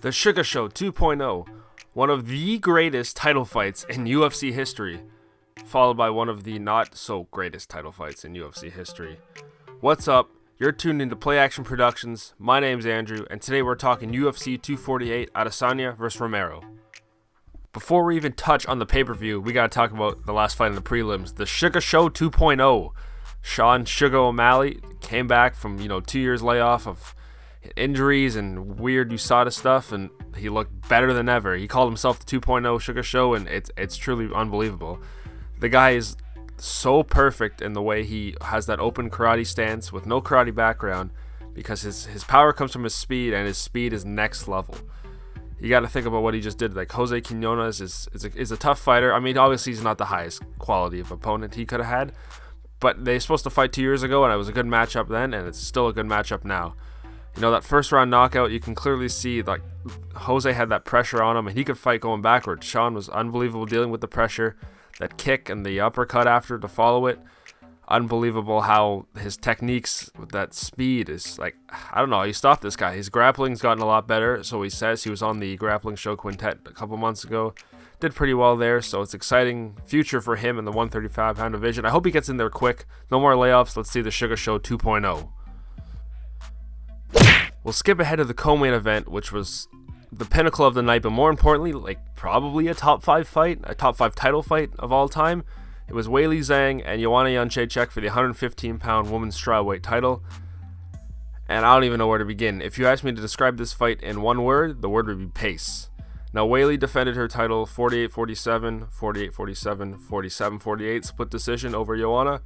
The Sugar Show 2.0, one of the greatest title fights in UFC history, followed by one of the not so greatest title fights in UFC history. What's up? You're tuned into Play Action Productions. My name's Andrew, and today we're talking UFC 248 Adesanya vs. Romero. Before we even touch on the pay-per-view, we gotta talk about the last fight in the prelims, the Sugar Show 2.0. Sean Sugar O'Malley came back from 2 years layoff of injuries and weird USADA stuff, and he looked better than ever. He called himself the 2.0 Sugar Show, and it's truly unbelievable. The guy is so perfect in the way he has that open karate stance with no karate background, because his power comes from his speed, and his speed is next level. You got to think about what he just did. Like, Jose Quinones is a tough fighter. I mean, obviously he's not the highest quality of opponent he could have had, but they were supposed to fight 2 years ago, and it was a good matchup then, and it's still a good matchup now. That first round knockout, you can clearly see like Jose had that pressure on him, and he could fight going backwards. Sean was unbelievable dealing with the pressure, that kick and the uppercut after to follow it. Unbelievable how his techniques with that speed is like, I don't know how you stop this guy. His grappling's gotten a lot better, so he says. He was on the grappling show Quintet a couple months ago. Did pretty well there, so it's exciting future for him in the 135-pound division. I hope he gets in there quick. No more layoffs. Let's see the Sugar Show 2.0. We'll skip ahead to the co-main event, which was the pinnacle of the night, but more importantly, like probably a top 5 fight, a top 5 title fight of all time. It was Weili Zhang and Joanna Jędrzejczyk for the 115-pound women's strawweight title. And I don't even know where to begin. If you asked me to describe this fight in one word, the word would be pace. Now, Weili defended her title 48-47, 48-47, 47-48 split decision over Joanna.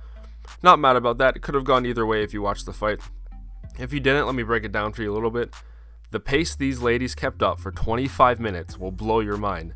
Not mad about that. It could have gone either way if you watched the fight. If you didn't, let me break it down for you a little bit. The pace these ladies kept up for 25 minutes will blow your mind.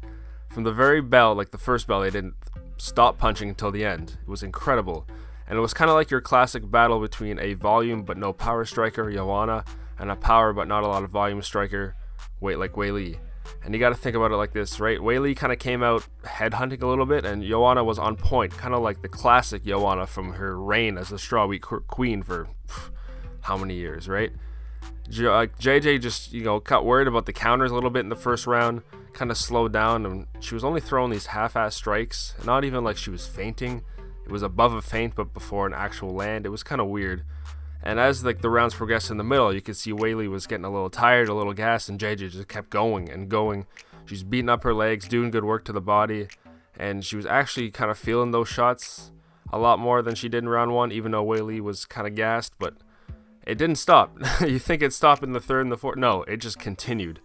From the very bell, like the first bell, they didn't stop punching until the end. It was incredible. And it was kind of like your classic battle between a volume but no power striker, Joanna, and a power but not a lot of volume striker, like Weili. And you got to think about it like this, right? Weili kind of came out headhunting a little bit, and Joanna was on point, kind of like the classic Joanna from her reign as the strawweight queen for how many years, right? JJ just, got worried about the counters a little bit in the first round, kind of slowed down, and she was only throwing these half-ass strikes, not even like she was feinting. It was above a feint, but before an actual land. It was kind of weird. And as the rounds progressed in the middle, you could see Weili was getting a little tired, a little gassed, and JJ just kept going and going. She's beating up her legs, doing good work to the body, and she was actually kind of feeling those shots a lot more than she did in round one, even though Weili was kind of gassed, but it didn't stop. You think it stopped in the third and the fourth? No, it just continued.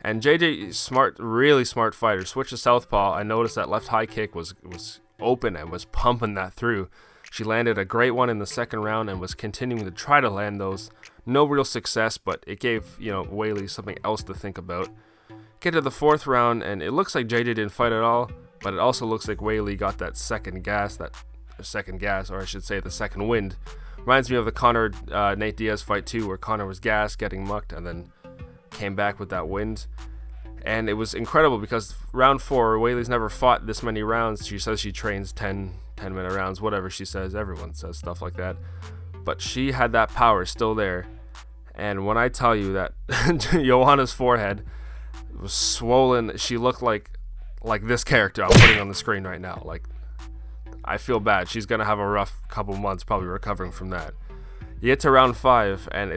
And JJ, really smart fighter, switched to southpaw. I noticed that left high kick was open and was pumping that through. She landed a great one in the second round and was continuing to try to land those. No real success, but it gave, Weili something else to think about. Get to the fourth round, and it looks like JJ didn't fight at all, but it also looks like Weili got that second gas, or I should say the second wind. Reminds me of the Conor Nate Diaz fight too, where Conor was gassed, getting mucked, and then came back with that wind. And it was incredible because round 4, Weili's never fought this many rounds. She says she trains 10-minute rounds, whatever she says. Everyone says stuff like that. But she had that power still there. And when I tell you that Joanna's forehead was swollen, she looked like this character I'm putting on the screen right now. Like, I feel bad. She's going to have a rough couple months probably recovering from that. You get to round 5, and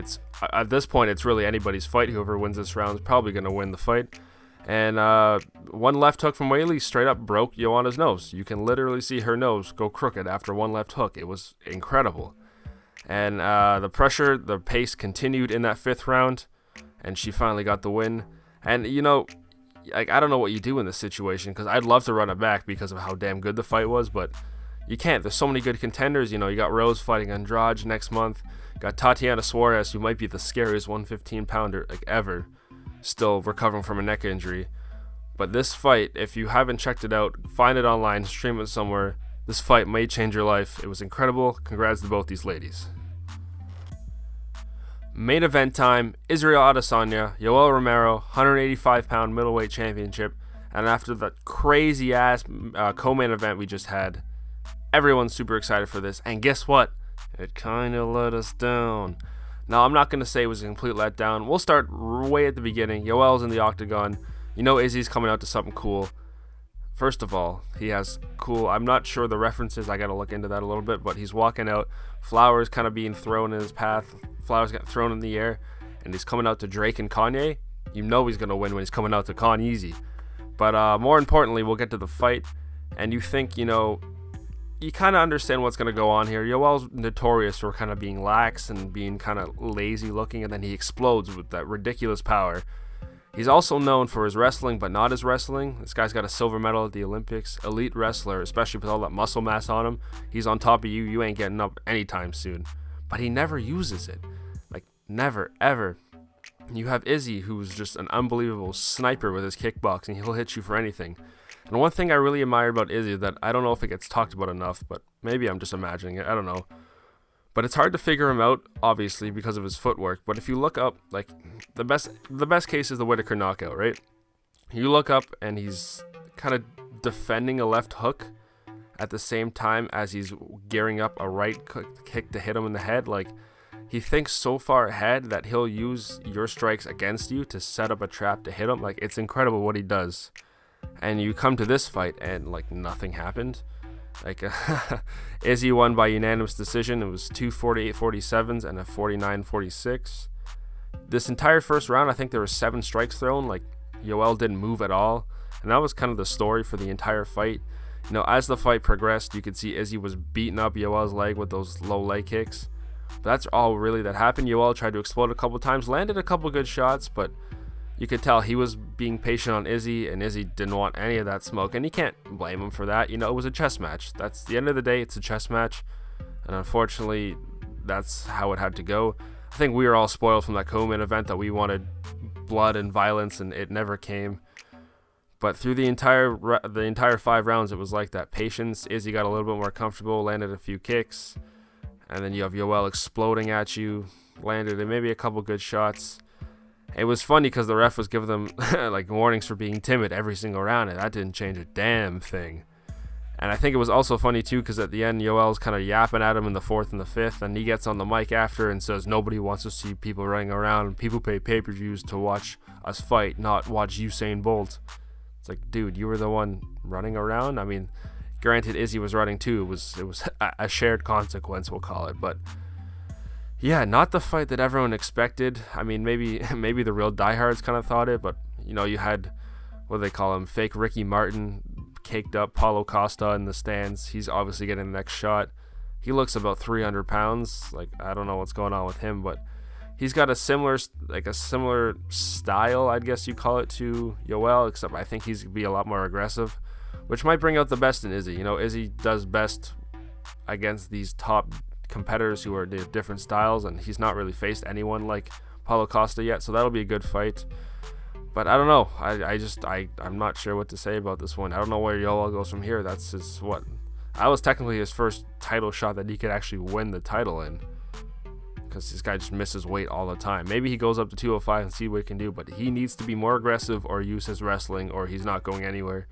at this point, it's really anybody's fight. Whoever wins this round is probably going to win the fight. And one left hook from Weili straight up broke Joanna's nose. You can literally see her nose go crooked after one left hook. It was incredible. And the pressure, the pace continued in that 5th round, and she finally got the win. And, I don't know what you do in this situation, because I'd love to run it back because of how damn good the fight was, but you can't. There's so many good contenders. You got Rose fighting Andrade next month. You got Tatiana Suarez, who might be the scariest 115-pounder ever, still recovering from a neck injury. But this fight, if you haven't checked it out, find it online, stream it somewhere. This fight may change your life. It was incredible. Congrats to both these ladies. Main event time, Israel Adesanya, Yoel Romero, 185-pound middleweight championship. And after that crazy-ass co-main event we just had, everyone's super excited for this. And guess what? It kind of let us down. Now, I'm not going to say it was a complete letdown. We'll start way at the beginning. Yoel's in the octagon. You know Izzy's coming out to something cool. First of all, he has cool, I'm not sure the references, I got to look into that a little bit, but he's walking out, flowers kind of being thrown in his path, flowers get thrown in the air, and he's coming out to Drake and Kanye. You know he's going to win when he's coming out to Con Easy. But more importantly, we'll get to the fight, and you think, you know, you kind of understand what's going to go on here. Yoel's notorious for kind of being lax and being kind of lazy looking, and then he explodes with that ridiculous power. He's also known for his wrestling, but not his wrestling. This guy's got a silver medal at the Olympics. Elite wrestler, especially with all that muscle mass on him. He's on top of you. You ain't getting up anytime soon. But he never uses it. Like, never, ever. You have Izzy, who's just an unbelievable sniper with his kickboxing. He'll hit you for anything. And one thing I really admire about Izzy that I don't know if it gets talked about enough, but maybe I'm just imagining it. I don't know. But it's hard to figure him out, obviously, because of his footwork. But if you look up, like, the best case is the Whitaker knockout, right? You look up, and he's kind of defending a left hook at the same time as he's gearing up a right kick to hit him in the head. Like, he thinks so far ahead that he'll use your strikes against you to set up a trap to hit him. Like, it's incredible what he does. And you come to this fight, and, like, nothing happened. Like, Izzy won by unanimous decision. It was 2 48-47s and a 49-46. This entire first round, I think there were 7 strikes thrown. Like, Yoel didn't move at all. And that was kind of the story for the entire fight. You know, as the fight progressed, you could see Izzy was beating up Yoel's leg with those low leg kicks. But that's all really that happened. Yoel tried to explode a couple times, landed a couple good shots, but you could tell he was being patient on Izzy, and Izzy didn't want any of that smoke, and you can't blame him for that. You know, it was a chess match. That's the end of the day, it's a chess match, and unfortunately, that's how it had to go. I think we were all spoiled from that co-main event that we wanted blood and violence, and it never came. But through the entire 5 rounds, it was like that. Patience. Izzy got a little bit more comfortable, landed a few kicks, and then you have Yoel exploding at you, landed maybe a couple good shots. It was funny because the ref was giving them like warnings for being timid every single round, and that didn't change a damn thing. And I think it was also funny too because at the end, Yoel's kind of yapping at him in the 4th and the 5th, and he gets on the mic after and says, "Nobody wants to see people running around. People pay pay-per-views to watch us fight, not watch Usain Bolt." It's like, dude, you were the one running around. I mean, granted, Izzy was running too. It was a shared consequence, we'll call it, but. Yeah, not the fight that everyone expected. I mean, maybe the real diehards kind of thought it, but, you know, you had, what do they call him, fake Ricky Martin, caked up Paulo Costa in the stands. He's obviously getting the next shot. He looks about 300 pounds. Like, I don't know what's going on with him, but he's got a similar style, I guess you call it, to Yoel, except I think he's going to be a lot more aggressive, which might bring out the best in Izzy. You know, Izzy does best against these top competitors who are different styles, and he's not really faced anyone like Paulo Costa yet, so that'll be a good fight. But I don't know. I'm not sure what to say about this one. I don't know where Yoel goes from here. That's his that was technically his first title shot that he could actually win the title in, because this guy just misses weight all the time. Maybe he goes up to 205 and see what he can do, but he needs to be more aggressive or use his wrestling, or he's not going anywhere.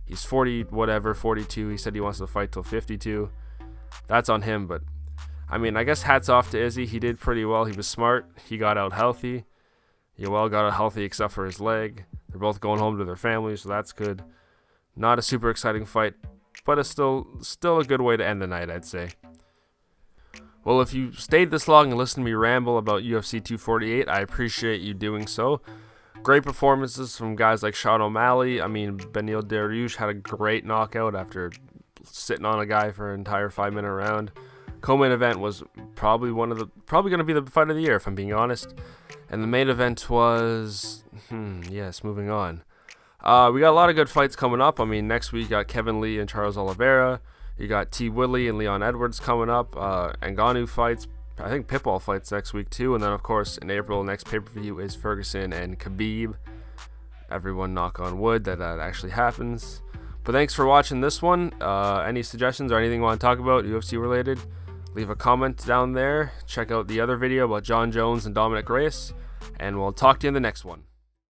He's 42. He said he wants to fight till 52. That's on him, but I mean, I guess hats off to Izzy. He did pretty well. He was smart. He got out healthy. Yoel got out healthy except for his leg. They're both going home to their families, so that's good. Not a super exciting fight, but it's still a good way to end the night, I'd say. Well, if you stayed this long and listened to me ramble about UFC 248, I appreciate you doing so. Great performances from guys like Sean O'Malley. I mean, Beneil Dariush had a great knockout after sitting on a guy for an entire 5-minute round. Co-main event was probably going to be the fight of the year, if I'm being honest. And the main event was, yes, moving on. We got a lot of good fights coming up. I mean, next week you got Kevin Lee and Charles Oliveira. You got T. Woodley and Leon Edwards coming up. Ngannou fights. I think Pitbull fights next week too. And then, of course, in April, next pay-per-view is Ferguson and Khabib. Everyone knock on wood that actually happens. But thanks for watching this one. Any suggestions or anything you want to talk about, UFC related, leave a comment down there. Check out the other video about John Jones and Dominic Reyes. And we'll talk to you in the next one.